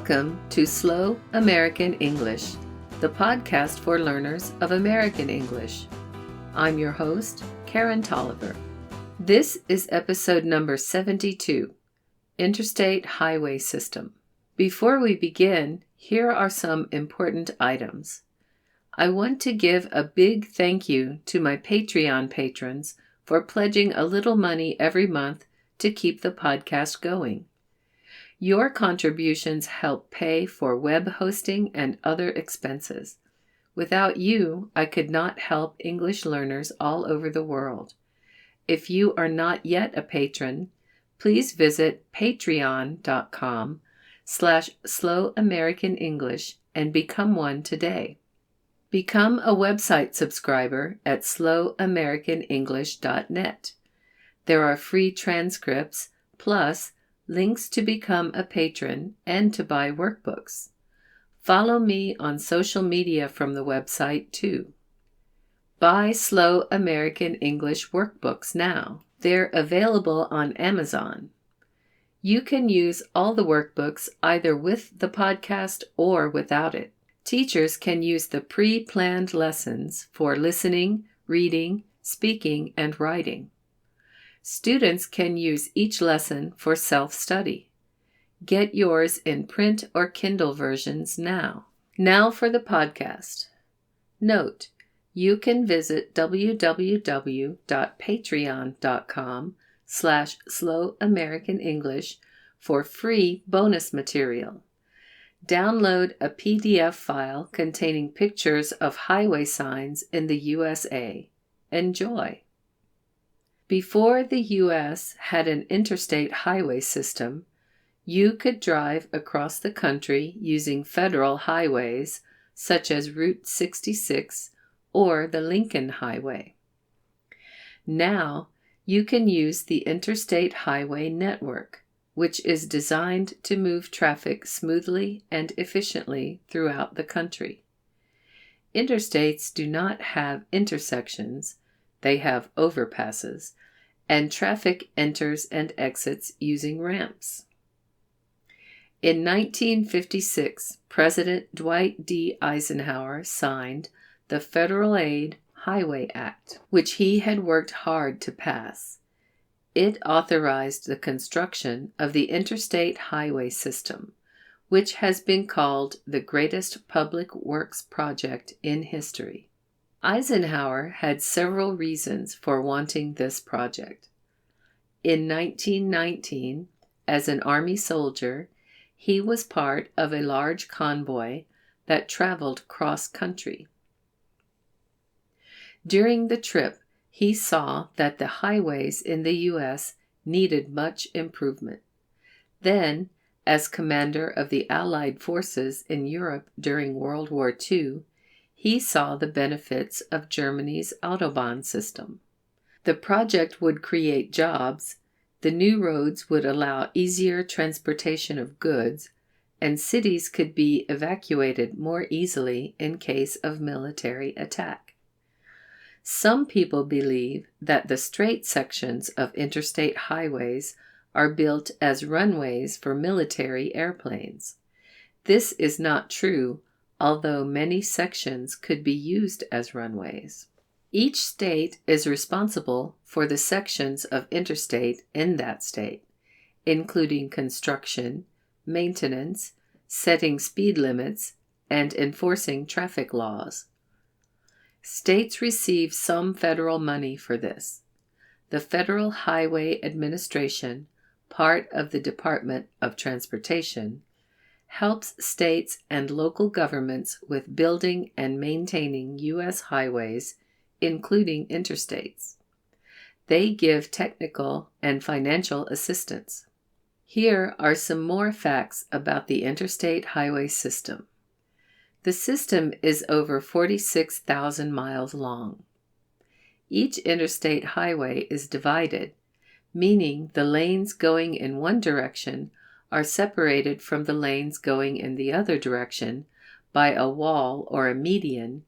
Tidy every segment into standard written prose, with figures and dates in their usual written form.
Welcome to Slow American English, the podcast for learners of American English. I'm your host, Karen Tolliver. This is episode number 72, Interstate Highway System. Before we begin, here are some important items. I want to give a big thank you to my Patreon patrons for pledging a little money every month to keep the podcast going. Your contributions help pay for web hosting and other expenses. Without you, I could not help English learners all over the world. If you are not yet a patron, please visit patreon.com/slowamericanenglish and become one today. Become a website subscriber at slowamericanenglish.net. There are free transcripts, plus links to become a patron and to buy workbooks. Follow me on social media from the website too. Buy Slow American English workbooks now. They're available on Amazon. You can use all the workbooks either with the podcast or without it. Teachers can use the pre-planned lessons for listening, reading, speaking, and writing. Students can use each lesson for self-study. Get yours in print or Kindle versions now. Now for the podcast. Note, you can visit www.patreon.com/slowamericanenglish for free bonus material. Download a PDF file containing pictures of highway signs in the USA. Enjoy! Before the U.S. had an interstate highway system, you could drive across the country using federal highways such as Route 66 or the Lincoln Highway. Now, you can use the Interstate Highway Network, which is designed to move traffic smoothly and efficiently throughout the country. Interstates do not have intersections. They have overpasses, and traffic enters and exits using ramps. In 1956, President Dwight D. Eisenhower signed the Federal Aid Highway Act, which he had worked hard to pass. It authorized the construction of the Interstate Highway System, which has been called the greatest public works project in history. Eisenhower had several reasons for wanting this project. In 1919, as an Army soldier, he was part of a large convoy that traveled cross-country. During the trip, he saw that the highways in the U.S. needed much improvement. Then, as commander of the Allied forces in Europe during World War II, he saw the benefits of Germany's Autobahn system. The project would create jobs, the new roads would allow easier transportation of goods, and cities could be evacuated more easily in case of military attack. Some people believe that the straight sections of interstate highways are built as runways for military airplanes. This is not true, although many sections could be used as runways. Each state is responsible for the sections of interstate in that state, including construction, maintenance, setting speed limits, and enforcing traffic laws. States receive some federal money for this. The Federal Highway Administration, part of the Department of Transportation, helps states and local governments with building and maintaining U.S. highways, including interstates. They give technical and financial assistance. Here are some more facts about the Interstate Highway System. The system is over 46,000 miles long. Each interstate highway is divided, meaning the lanes going in one direction are separated from the lanes going in the other direction by a wall or a median,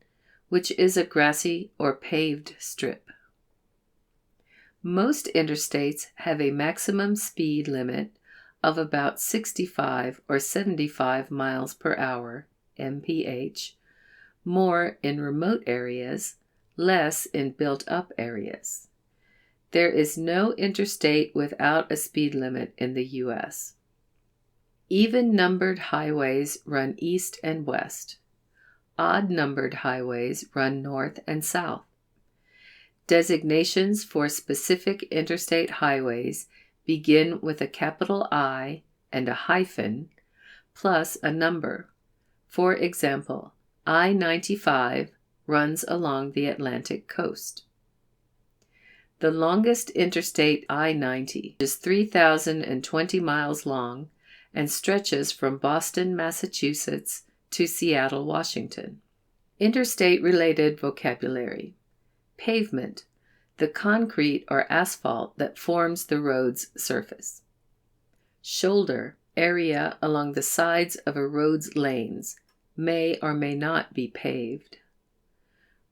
which is a grassy or paved strip. Most interstates have a maximum speed limit of about 65 or 75 miles per hour, mph, more in remote areas, less in built-up areas. There is no interstate without a speed limit in the U.S. Even-numbered highways run east and west. Odd-numbered highways run north and south. Designations for specific interstate highways begin with a capital I and a hyphen, plus a number. For example, I-95 runs along the Atlantic coast. The longest interstate, I-90, is 3,020 miles long and stretches from Boston, Massachusetts to Seattle, Washington. Interstate-related vocabulary. Pavement, the concrete or asphalt that forms the road's surface. Shoulder, area along the sides of a road's lanes, may or may not be paved.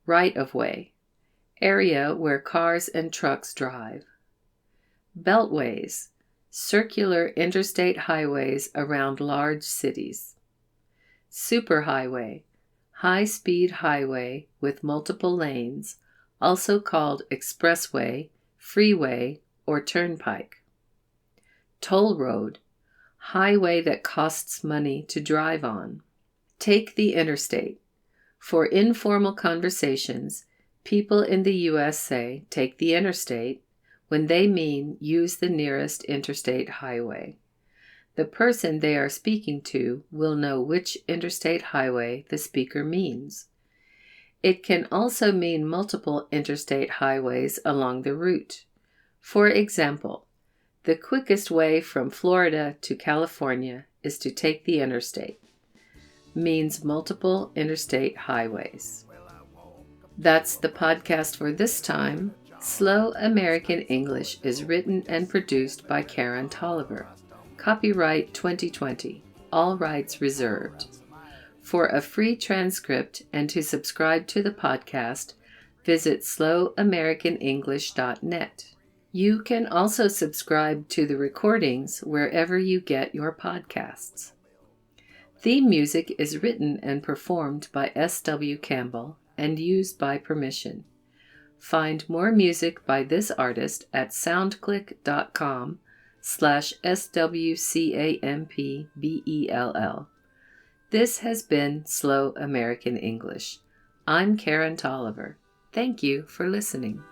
Right-of-way, area where cars and trucks drive. Beltways, circular interstate highways around large cities. Superhighway, high-speed highway with multiple lanes, also called expressway, freeway, or turnpike. Toll road, highway that costs money to drive on. Take the interstate. For informal conversations, people in the U.S. say, take the interstate, when they mean use the nearest interstate highway. The person they are speaking to will know which interstate highway the speaker means. It can also mean multiple interstate highways along the route. For example, the quickest way from Florida to California is to take the interstate. Means multiple interstate highways. That's the podcast for this time. Slow American English is written and produced by Karen Tolliver. Copyright 2020. All rights reserved. For a free transcript and to subscribe to the podcast, visit slowamericanenglish.net. You can also subscribe to the recordings wherever you get your podcasts. Theme music is written and performed by S.W. Campbell and used by permission. Find more music by this artist at soundclick.com/SWCAMPBELL. This has been Slow American English. I'm Karen Tolliver. Thank you for listening.